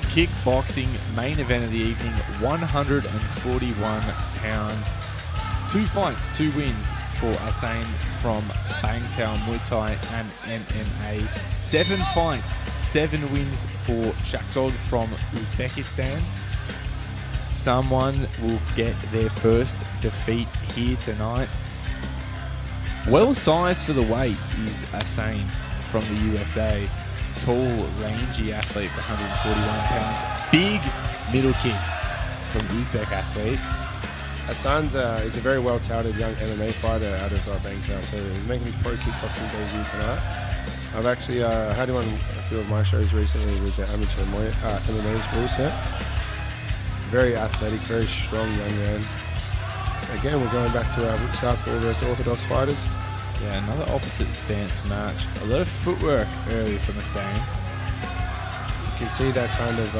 kickboxing main event of the evening, 141 pounds. 2 fights, 2 wins for Assane from Bangtao Muay Thai and MMA. 7 fights, 7 wins for Shakhzod from Uzbekistan. Someone will get their first defeat here tonight. Well sized for the weight is Assane from the USA. Tall, rangy athlete for 141 pounds. Big middle kick from Uzbek athlete. Assane is a very well-touted young MMA fighter out of Bangtao, so he's making his pro kickboxing debut tonight. I've actually had him on a few of my shows recently with the amateur MMA rule set. Very athletic, very strong young man. Again, we're going back to our Southpaw versus Orthodox fighters. Yeah, another opposite stance match. A lot of footwork early from Assane. You can see that kind of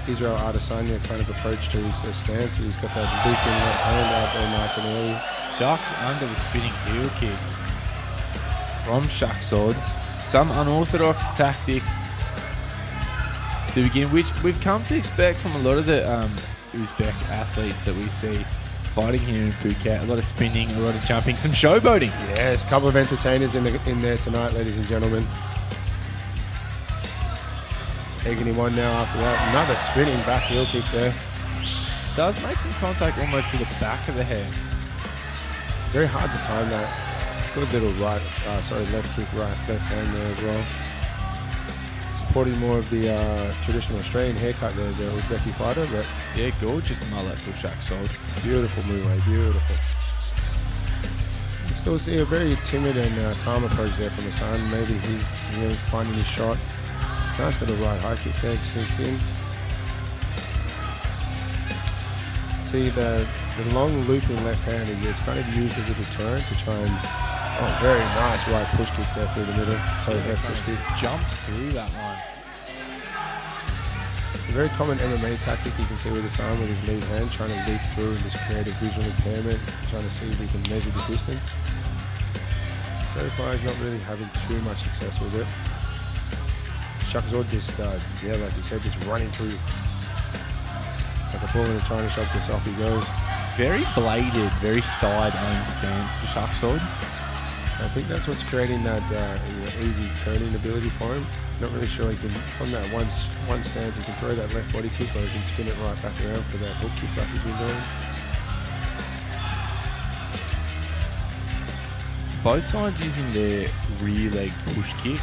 Israel Adesanya kind of approach to his stance. He's got that looping left hand out there nice and early. Ducks under the spinning heel kick from Shakhzod. Some unorthodox tactics to begin, which we've come to expect from a lot of the Uzbek athletes that we see fighting here in Phuket. A lot of spinning, a lot of jumping, some showboating. Yes, a couple of entertainers in there tonight, ladies and gentlemen. Egging him on now after that. Another spinning back heel kick there. Does make some contact almost to the back of the head. Very hard to time that. Good little left kick, left hand there as well. Supporting more of the traditional Australian haircut there, the Uzbeki fighter, but yeah, gorgeous mullet for Shakhzod. Beautiful move, beautiful. You still see a very timid and calm approach there from Assane. Maybe he's finding his shot. Nice little right high kick there, sneaks in. See the long looping left hand it's kind of used as a deterrent to try and very nice right push kick there through the middle. Left push kick. Jumps through that one. It's a very common MMA tactic you can see with Assane with his lead hand, trying to leap through and just create a visual impairment, trying to see if he can measure the distance. So far he's not really having too much success with it. Shakhzod just, like you said, just running through like a bull in a china shop, just off he goes. Very bladed, very side-on stance for Shakhzod. I think that's what's creating that easy turning ability for him. Not really sure he can, from that one stance, he can throw that left body kick or he can spin it right back around for that hook kick like he's been doing. Both sides using their rear leg push kick.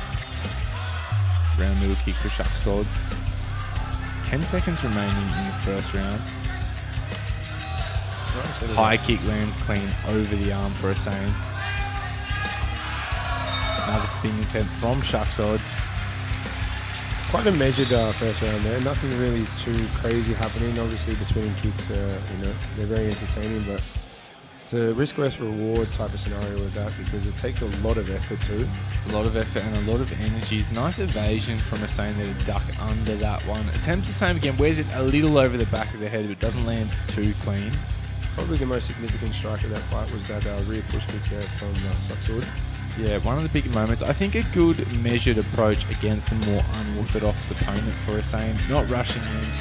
Round middle kick for Shakhzod. 10 seconds remaining in the first round. Nice, high kick lands clean over the arm for Assane. Another spinning attempt from Shakhzod. Quite a measured first round there. Nothing really too crazy happening. Obviously the spinning kicks, they're very entertaining, but it's a risk versus reward type of scenario with that because it takes a lot of effort too. A lot of effort and a lot of energies. Nice evasion from Assane there to duck under that one. Attempts the same again, wears it a little over the back of the head, but doesn't land too clean. Probably the most significant strike of that fight was that rear push kick there from Shakhzod. Yeah, one of the big moments. I think a good measured approach against the more unorthodox opponent for Assane. Not rushing in.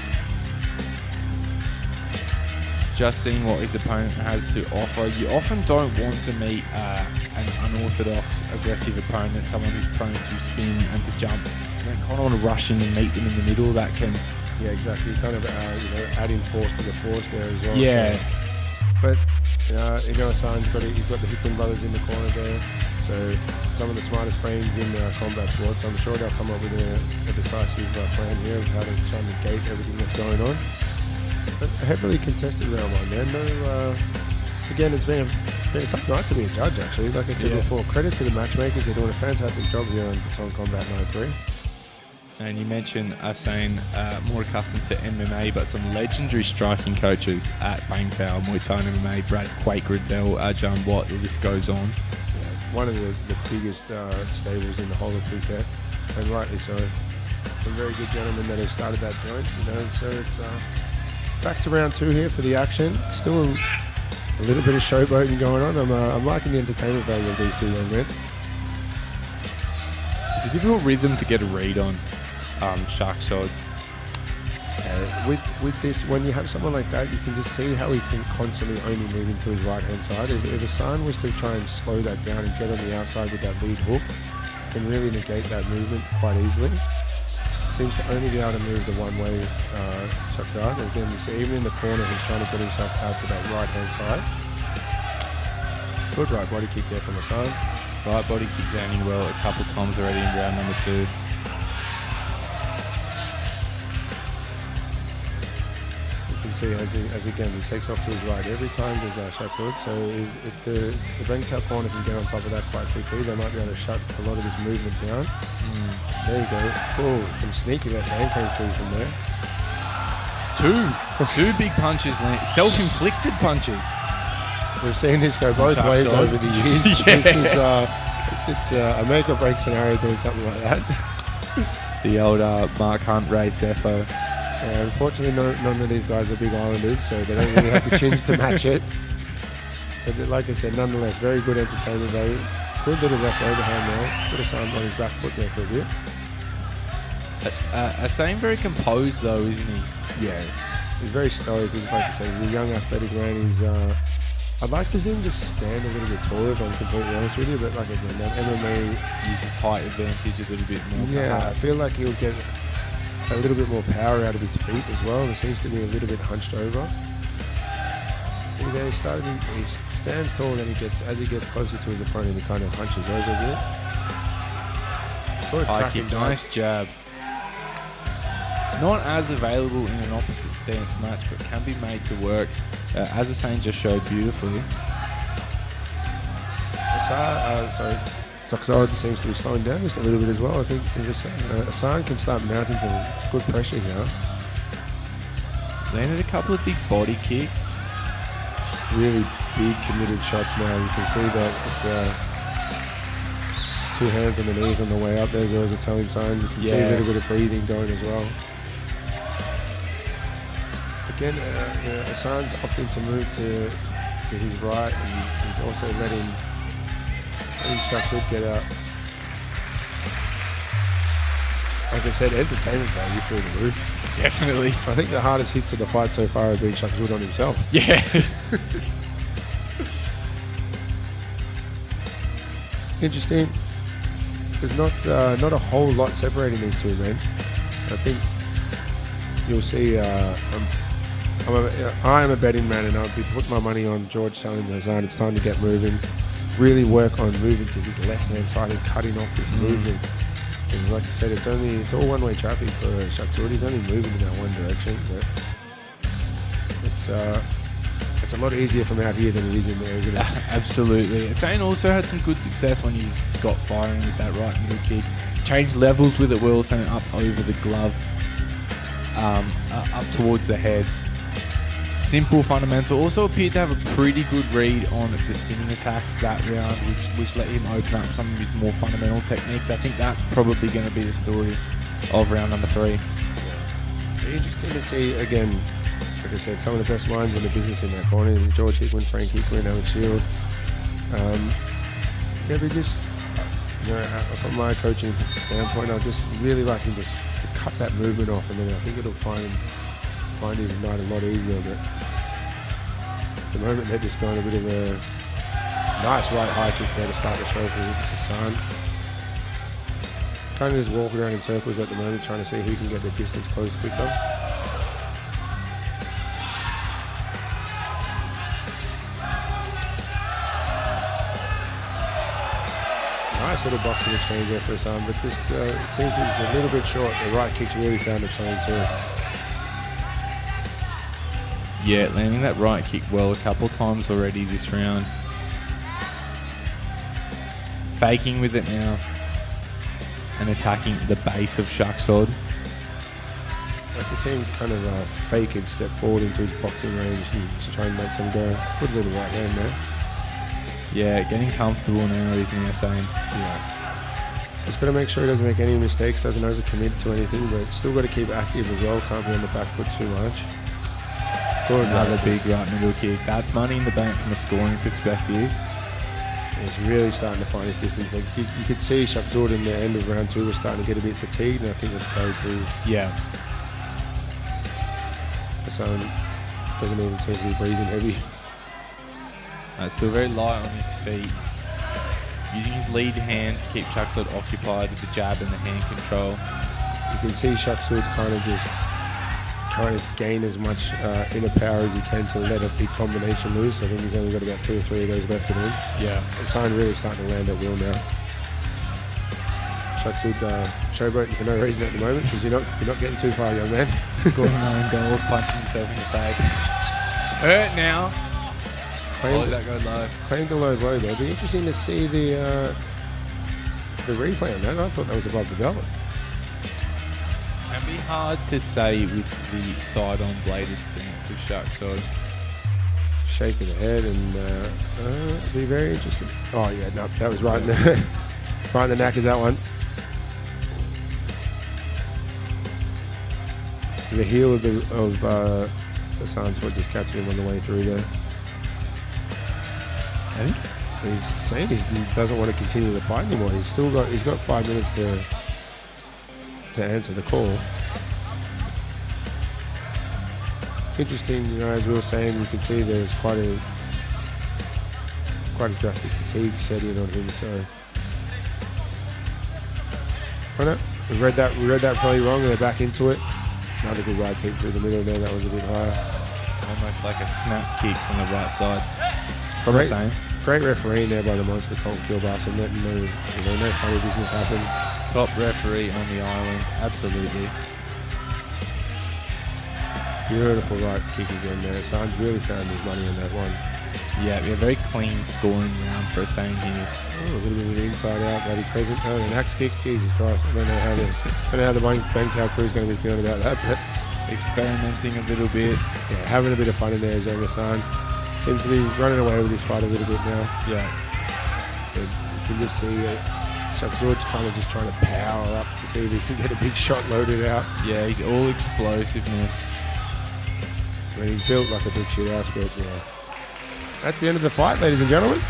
Just seeing what his opponent has to offer. You often don't want to meet an unorthodox, aggressive opponent, someone who's prone to spin and to jump. You don't kind of want to rush in and meet them in the middle. That can... Yeah, exactly. Kind of adding force to the force there as well. Yeah. So. But, Assane's he's got the Hickman brothers in the corner there. So some of the smartest brains in combat sports. So I'm sure they'll come up with a decisive plan here of how to try and negate everything that's going on. But a heavily contested round one there. Again, it's been a tough night to be a judge actually. Like I said before, credit to the matchmakers. They're doing a fantastic job here on Patong Combat 93. And you mentioned Assane, more accustomed to MMA, but some legendary striking coaches at Bangtao, Muay Thai and MMA, Brad Quake, Riddell, Ajahn Watt, the list goes on. Yeah, one of the biggest stables in the whole of Phuket, and rightly so. Some very good gentlemen that have started that joint, so it's back to round 2 here for the action. Still a little bit of showboating going on. I'm liking the entertainment value of these two young men. It's a difficult rhythm to get a read on. Shakhzod. With this, when you have someone like that, you can just see how he can constantly only move into his right-hand side. If Assane was to try and slow that down and get on the outside with that lead hook, can really negate that movement quite easily. Seems to only be able to move the one-way Shakhzod. Again, you see even in the corner, he's trying to get himself out to that right-hand side. Good right body kick there from Assane. Right body kick landing well a couple times already in round number 2. See as again he takes off to his right every time there's Shakhzod. So if the Bangtao corner can get on top of that quite quickly, they might be able to shut a lot of this movement down. There you go. Oh, some sneaky left hand came through from there. Two big punches, self-inflicted punches. We've seen this go both ways over the years. Yeah. This is it's a make or break scenario doing something like that. The old Mark Hunt, Ray Sefo. Unfortunately, none of these guys are big islanders, so they don't really have the chins to match it. But like I said, nonetheless, very good entertainment value. Good little left overhand there. Put Assane on his back foot there for a bit. Assane very composed though, isn't he? Yeah, he's very stoic. He's, like I said, he's a young athletic man. He's I'd like to see him just stand a little bit taller, if I'm completely honest with you. But like again, that MMA uses height advantage a little bit more. Yeah, I feel like he'll get a little bit more power out of his feet as well. He seems to be a little bit hunched over. See there, he stands tall, and as he gets closer to his opponent, he kind of hunches over a bit. Good high kick, nice jab. Not as available in an opposite stance match, but can be made to work, as Assane just showed beautifully. Shakhzod seems to be slowing down just a little bit as well. I think Assane can start mounting some good pressure here. Landed a couple of big body kicks. Really big committed shots now. You can see that it's two hands on the knees on the way up. There's always a telling sign. You can see a little bit of breathing going as well. Again, Assane's opting to move to his right, and he's also letting Shakhzod get out. Like I said, entertainment value through the roof. Definitely. I think the hardest hits of the fight so far have been Shakhzod on himself. Yeah. Interesting. There's not a whole lot separating these two men. I think you'll see. I am a betting man, and I'll be putting my money on George telling Assane it's time to get moving. Really work on moving to his left-hand side and cutting off this movement. Because like I said, it's all one-way traffic for Shakhzod. He's only moving in that one direction. But it's a lot easier from out here than it is in there, isn't it? Absolutely. Assane also had some good success when he's got firing with that right middle kick. Changed levels with it well, sending up over the glove, up towards the head. Simple, fundamental. Also appeared to have a pretty good read on the spinning attacks that round, which let him open up some of his more fundamental techniques. I think that's probably going to be the story of round number 3. Yeah. Interesting to see, again, like I said, some of the best minds in the business in that corner. George Hickman, Frank Hickman, Alex Shield. But just, from my coaching standpoint, I just really like him to cut that movement off, and then I think it'll find his night a lot easier. But at the moment they're just going a bit of a nice right high kick there to start the show for Assane. Kind of just walking around in circles at the moment, trying to see who can get the distance close quicker. Nice little boxing exchange there for Assane, but just it seems he's a little bit short. The right kick's really found its own too. Yeah, landing that right kick well a couple times already this round. Faking with it now and attacking the base of Shakhzod. Like you see him kind of fake and step forward into his boxing range and just try and make some go. Good little right hand there. Yeah, getting comfortable now, isn't he, Assane? Yeah. Just got to make sure he doesn't make any mistakes, doesn't overcommit to anything, but still got to keep active as well. Can't be on the back foot too much. Good. Another big right middle kick. That's money in the bank from a scoring perspective. He's really starting to find his distance. Like you could see Shakhzod in the end of round 2 was starting to get a bit fatigued, and I think that's carried through. Yeah. Assane doesn't even seem to be breathing heavy. Still very light on his feet. Using his lead hand to keep Shakhzod occupied with the jab and the hand control. You can see Shakhzod's kind of just trying to gain as much inner power as he can to let a big combination loose. I think he's only got about 2 or 3 of those left in him. Yeah. Assane really starting to land at will now. Shakhzod showboating for no reason at the moment because you're not getting too far, young man. Scoring own goals, punching himself in the face. Hurt now. Does that go low? Claimed a low blow there. It'd be interesting to see the replay on that. I thought that was above the belt. Can be hard to say with the side-on bladed stance of Shakhzod. Shake of the head and it'd be very interesting. Oh yeah, no, that was right in the right in the knack is that one. The heel of Assane's foot just catching him on the way through there. I think he's saying he doesn't want to continue the fight anymore. He's got 5 minutes to answer the call. Interesting, as we were saying, you can see there's quite a drastic fatigue setting on him. So, I know we read that probably wrong, and they're back into it. Another good right kick through the middle there. That was a bit higher. Almost like a snap kick from the right side. From Assane. Great refereeing there by the monster Colt Kilbass, and no funny business happened. Top referee on the island, absolutely. Beautiful right kick again there. Assane's really found his money on that one. Yeah, very clean scoring round for Assane here. Oh, a little bit of an inside out, bloody crescent. Oh, an axe kick. Jesus Christ, I don't know how the Bangtail crew is going to be feeling about that. But experimenting a little bit. Yeah, having a bit of fun in there, young Assane. Seems to be running away with this fight a little bit now. Yeah. So you can just see Shakhzod's kind of just trying to power up to see if he can get a big shot loaded out. Yeah, he's all explosiveness. I mean, he's built like a big shit house, but yeah. That's the end of the fight, ladies and gentlemen.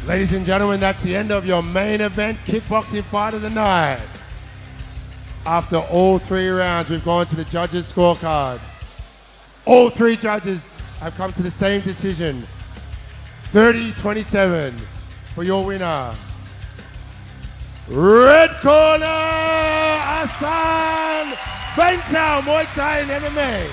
Ladies and gentlemen, that's the end of your main event kickboxing fight of the night. After all 3 rounds, we've gone to the judges' scorecard. All 3 judges have come to the same decision. 30-27 for your winner. Red corner, Assane, Bangtail, Muay Thai and MMA.